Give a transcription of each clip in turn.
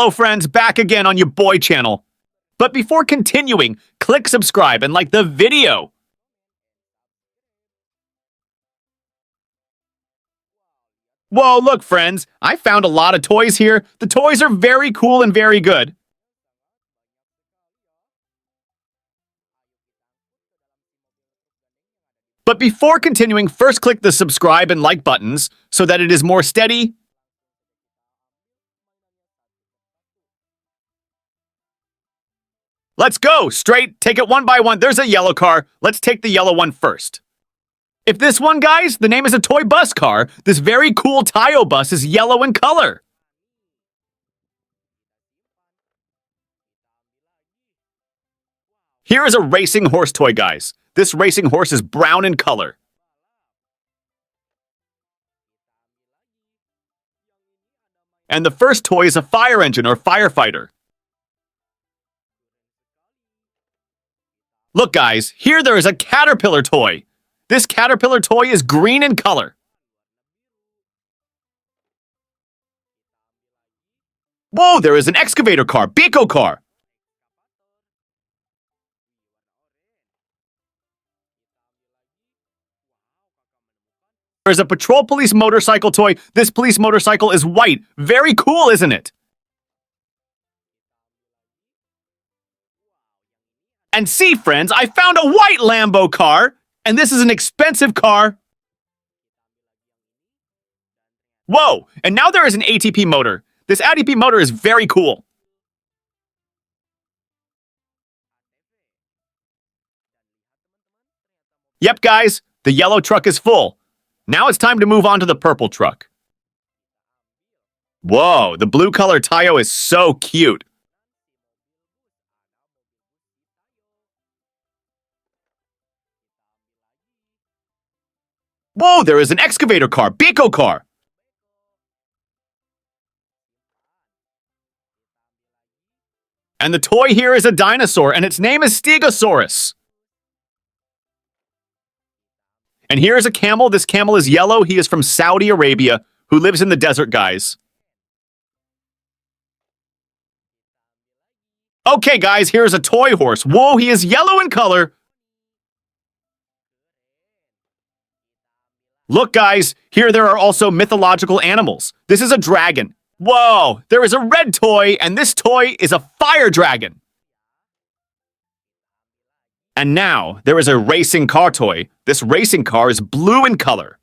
Hello friends, back again on your boy channel. But before continuing, click subscribe and like the video. Whoa, look friends, I found a lot of toys here. The toys are very cool and very good. But before continuing, first click the subscribe and like buttons so that it is more steady. Let's go! Straight, take it one by one. There's a yellow car. Let's take the yellow one first. If this one, guys, the name is a toy bus car. This very cool Tayo bus is yellow in color. Here is a racing horse toy, guys. This racing horse is brown in color. And the first toy is a fire engine or firefighter. Look, guys, here there is a caterpillar toy. This caterpillar toy is green in color. Whoa, there is an excavator car, Biko car. There's a patrol police motorcycle toy. This police motorcycle is white. Very cool, isn't it? And see, friends, I found a white Lambo car, and this is an expensive car. Whoa, and now there is an ATP motor. This ATP motor is very cool. Yep, guys, the yellow truck is full. Now it's time to move on to the purple truck. Whoa, the blue color Tayo is so cute. Whoa, there is an excavator car, Biko car. And the toy here is a dinosaur, and its name is Stegosaurus. And here is a camel. This camel is yellow. He is from Saudi Arabia, who lives in the desert, guys. Okay, guys, here's a toy horse. Whoa, he is yellow in color. Look, guys, here there are also mythological animals. This is a dragon. Whoa, there is a red toy, and this toy is a fire dragon. And now, there is a racing car toy. This racing car is blue in color.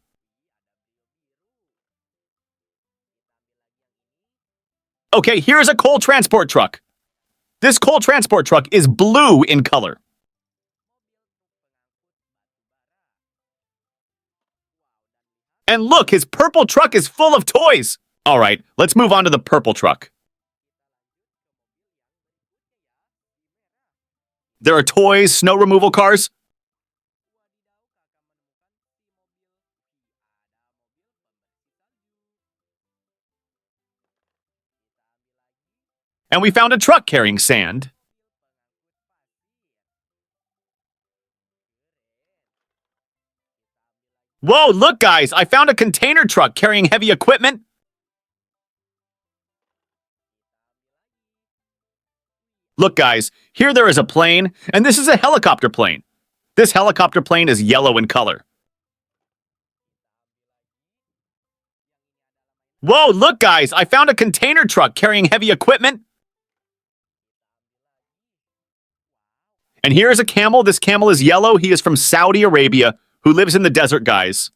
Okay, here's a coal transport truck. This coal transport truck is blue in color. And look, his purple truck is full of toys. All right, let's move on to the purple truck. There are toys, snow removal cars. And we found a truck carrying sand. Whoa, look, guys, I found a container truck carrying heavy equipment. Look, guys, here there is a plane, and this is a helicopter plane. This helicopter plane is yellow in color. Whoa, look, guys, I found a container truck carrying heavy equipment. And here is a camel. This camel is yellow. He is from Saudi Arabia, who lives in the desert, guys.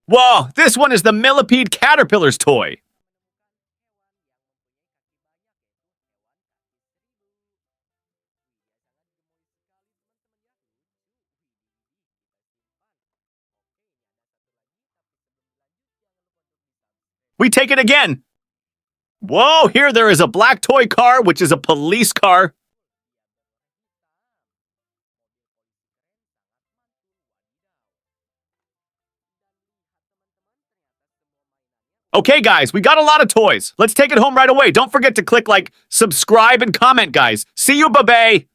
Whoa, this one is the millipede caterpillar's toy. We take it again. Whoa, here there is a black toy car, which is a police car. Okay, guys, we got a lot of toys. Let's take it home right away. Don't forget to click like, subscribe, and comment, guys. See you, bye-bye.